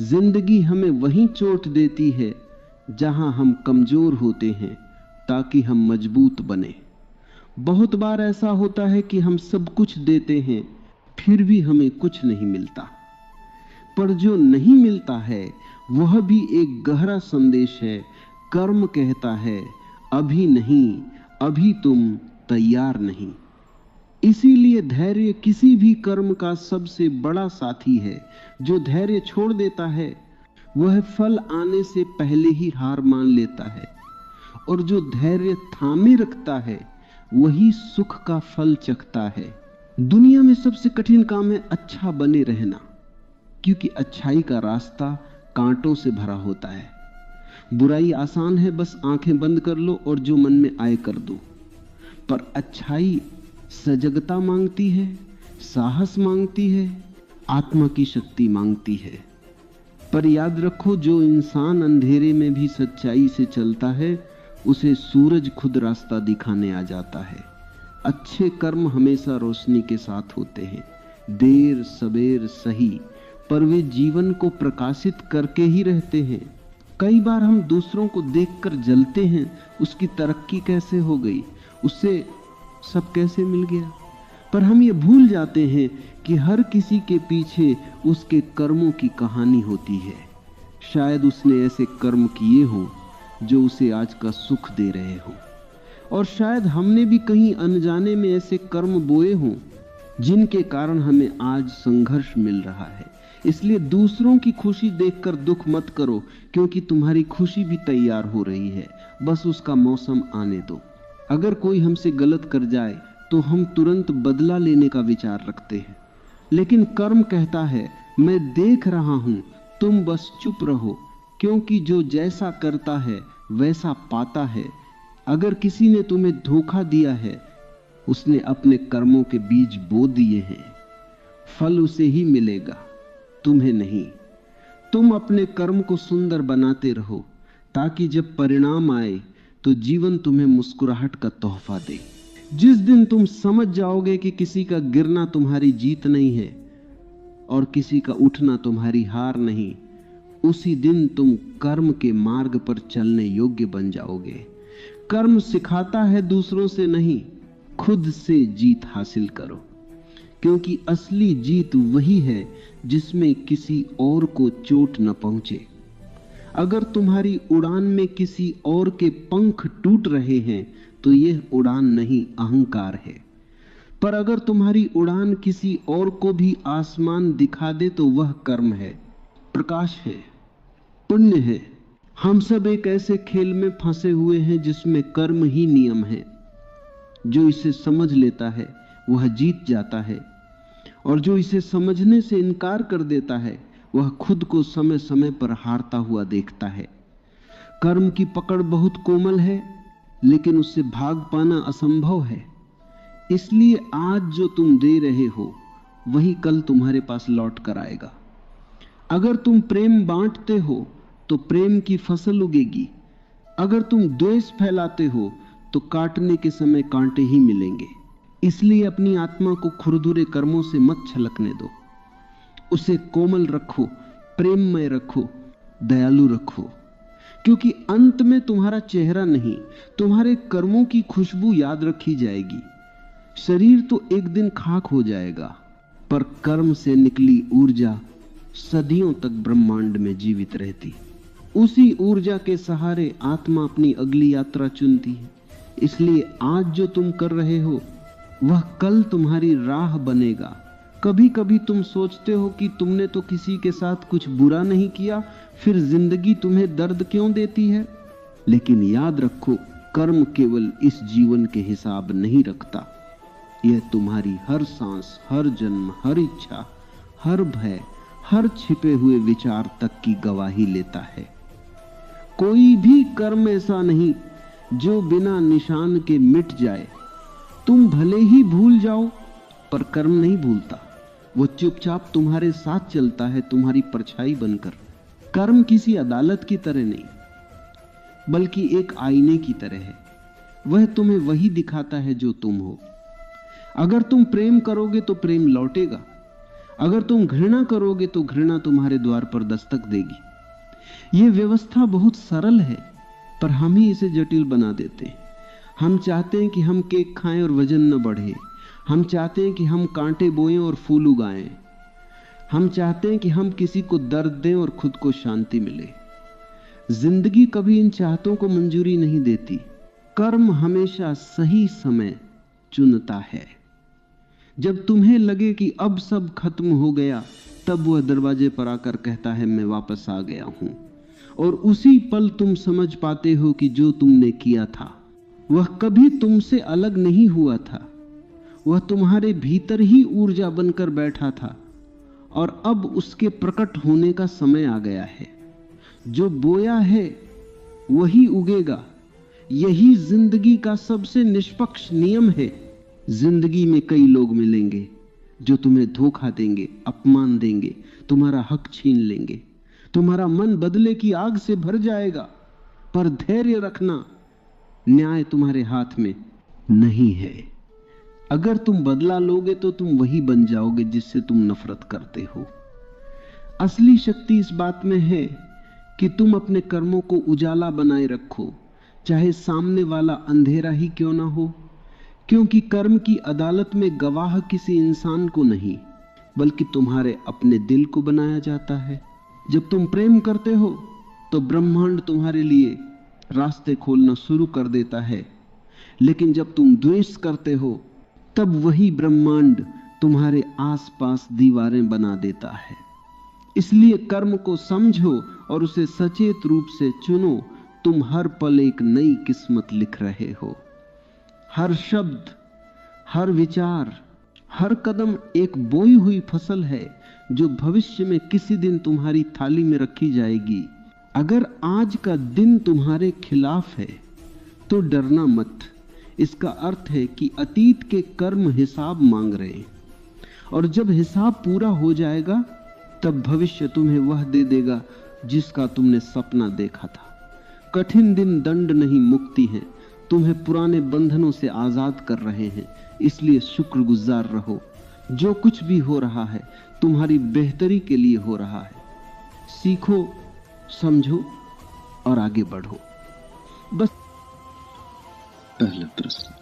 जिंदगी हमें वहीं चोट देती है जहां हम कमजोर होते हैं, ताकि हम मजबूत बने। बहुत बार ऐसा होता है कि हम सब कुछ देते हैं, फिर भी हमें कुछ नहीं मिलता। पर जो नहीं मिलता है वह भी एक गहरा संदेश है। कर्म कहता है, अभी नहीं, अभी तुम तैयार नहीं। इसीलिए धैर्य किसी भी कर्म का सबसे बड़ा साथी है। जो धैर्य छोड़ देता है वह फल आने से पहले ही हार मान लेता है, और जो धैर्य थामे रखता है वही सुख का फल चखता है। दुनिया में सबसे कठिन काम है अच्छा बने रहना, क्योंकि अच्छाई का रास्ता कांटों से भरा होता है। बुराई आसान है, बस आंखें बंद कर लो और जो मन में आए कर दो। पर अच्छाई सजगता मांगती है, साहस मांगती है, आत्मा की शक्ति मांगती है। पर याद रखो, जो इंसान अंधेरे में भी सच्चाई से चलता है उसे सूरज खुद रास्ता दिखाने आ जाता है। अच्छे कर्म हमेशा रोशनी के साथ होते हैं, देर सबेर सही, पर वे जीवन को प्रकाशित करके ही रहते हैं। कई बार हम दूसरों को देखकर जलते हैं, उसकी तरक्की कैसे हो गई, उससे सब कैसे मिल गया। पर हम ये भूल जाते हैं कि हर किसी के पीछे उसके कर्मों की कहानी होती है। शायद उसने ऐसे कर्म किए हों जो उसे आज का सुख दे रहे हों, और शायद हमने भी कहीं अनजाने में ऐसे कर्म बोए हों जिनके कारण हमें आज संघर्ष मिल रहा है। इसलिए दूसरों की खुशी देखकर दुख मत करो, क्योंकि तुम्हारी खुशी भी तैयार हो रही है, बस उसका मौसम आने दो। अगर कोई हमसे गलत कर जाए तो हम तुरंत बदला लेने का विचार रखते हैं, लेकिन कर्म कहता है, मैं देख रहा हूं, तुम बस चुप रहो, क्योंकि जो जैसा करता है वैसा पाता है। अगर किसी ने तुम्हें धोखा दिया है, उसने अपने कर्मों के बीज बो दिए हैं, फल उसे ही मिलेगा, तुम्हें नहीं। तुम अपने कर्म को सुंदर बनाते रहो, ताकि जब परिणाम आए तो जीवन तुम्हें मुस्कुराहट का तोहफा दे। जिस दिन तुम समझ जाओगे कि किसी का गिरना तुम्हारी जीत नहीं है और किसी का उठना तुम्हारी हार नहीं, उसी दिन तुम कर्म के मार्ग पर चलने योग्य बन जाओगे। कर्म सिखाता है दूसरों से नहीं, खुद से जीत हासिल करो, क्योंकि असली जीत वही है जिसमें किसी और को चोट न पहुंचे। अगर तुम्हारी उड़ान में किसी और के पंख टूट रहे हैं तो यह उड़ान नहीं, अहंकार है। पर अगर तुम्हारी उड़ान किसी और को भी आसमान दिखा दे तो वह कर्म है, प्रकाश है, पुण्य है। हम सब एक ऐसे खेल में फंसे हुए हैं जिसमें कर्म ही नियम है। जो इसे समझ लेता है वह जीत जाता है, और जो इसे समझने से इनकार कर देता है वह खुद को समय समय पर हारता हुआ देखता है। कर्म की पकड़ बहुत कोमल है, लेकिन उससे भाग पाना असंभव है। इसलिए आज जो तुम दे रहे हो वही कल तुम्हारे पास लौट कर आएगा। अगर तुम प्रेम बांटते हो तो प्रेम की फसल उगेगी। अगर तुम द्वेष फैलाते हो तो काटने के समय कांटे ही मिलेंगे। इसलिए अपनी आत्मा को खुरदुरे कर्मों से मत छलकने दो, उसे कोमल रखो, प्रेममय रखो, दयालु रखो, क्योंकि अंत में तुम्हारा चेहरा नहीं, तुम्हारे कर्मों की खुशबू याद रखी जाएगी। शरीर तो एक दिन खाक हो जाएगा, पर कर्म से निकली ऊर्जा सदियों तक ब्रह्मांड में जीवित रहती। उसी ऊर्जा के सहारे आत्मा अपनी अगली यात्रा चुनती है। इसलिए आज जो तुम कर रहे हो वह कल तुम्हारी राह बनेगा। कभी कभी तुम सोचते हो कि तुमने तो किसी के साथ कुछ बुरा नहीं किया, फिर जिंदगी तुम्हें दर्द क्यों देती है। लेकिन याद रखो, कर्म केवल इस जीवन के हिसाब नहीं रखता, यह तुम्हारी हर सांस, हर जन्म, हर इच्छा, हर भय, हर छिपे हुए विचार तक की गवाही लेता है। कोई भी कर्म ऐसा नहीं जो बिना निशान के मिट जाए। तुम भले ही भूल जाओ, पर कर्म नहीं भूलता, वो चुपचाप तुम्हारे साथ चलता है, तुम्हारी परछाई बनकर। कर्म किसी अदालत की तरह नहीं, बल्कि एक आईने की तरह है। वह तुम्हें वही दिखाता है जो तुम हो। अगर तुम प्रेम करोगे तो प्रेम लौटेगा, अगर तुम घृणा करोगे तो घृणा तुम्हारे द्वार पर दस्तक देगी। यह व्यवस्था बहुत सरल है, पर हम ही इसे जटिल बना देते हैं। हम चाहते हैं कि हम केक खाएं और वजन न बढ़े। हम चाहते हैं कि हम कांटे बोएं और फूल उगाएं। हम चाहते हैं कि हम किसी को दर्द दें और खुद को शांति मिले। जिंदगी कभी इन चाहतों को मंजूरी नहीं देती। कर्म हमेशा सही समय चुनता है। जब तुम्हें लगे कि अब सब खत्म हो गया, तब वह दरवाजे पर आकर कहता है मैं वापस आ गया हूं। और उसी पल तुम समझ पाते हो कि जो तुमने किया था वह कभी तुमसे अलग नहीं हुआ था। वह तुम्हारे भीतर ही ऊर्जा बनकर बैठा था और अब उसके प्रकट होने का समय आ गया है। जो बोया है वही उगेगा। यही जिंदगी का सबसे निष्पक्ष नियम है। जिंदगी में कई लोग मिलेंगे जो तुम्हें धोखा देंगे, अपमान देंगे, तुम्हारा हक छीन लेंगे। तुम्हारा मन बदले की आग से भर जाएगा, पर धैर्य रखना, न्याय तुम्हारे हाथ में नहीं है। अगर तुम बदला लोगे तो तुम वही बन जाओगे जिससे तुम नफरत करते हो। असली शक्ति इस बात में है कि तुम अपने कर्मों को उजाला बनाए रखो, चाहे सामने वाला अंधेरा ही क्यों ना हो। क्योंकि कर्म की अदालत में गवाह किसी इंसान को नहीं, बल्कि तुम्हारे अपने दिल को बनाया जाता है। जब तुम प्रेम करते हो तो ब्रह्मांड तुम्हारे लिए रास्ते खोलना शुरू कर देता है, लेकिन जब तुम द्वेष करते हो तब वही ब्रह्मांड तुम्हारे आसपास दीवारें बना देता है। इसलिए कर्म को समझो और उसे सचेत रूप से चुनो। तुम हर पल एक नई किस्मत लिख रहे हो। हर शब्द, हर विचार, हर कदम एक बोई हुई फसल है जो भविष्य में किसी दिन तुम्हारी थाली में रखी जाएगी। अगर आज का दिन तुम्हारे खिलाफ है तो डरना मत। इसका अर्थ है कि अतीत के कर्म हिसाब मांग रहे हैं, और जब हिसाब पूरा हो जाएगा तब भविष्य तुम्हें वह दे देगा जिसका तुमने सपना देखा था। कठिन दिन दंड नहीं, मुक्ति है। तुम्हें पुराने बंधनों से आजाद कर रहे हैं। इसलिए शुक्रगुजार रहो। जो कुछ भी हो रहा है तुम्हारी बेहतरी के लिए हो रहा है। सीखो, समझो और आगे बढ़ो। बस। पहला प्रश्न,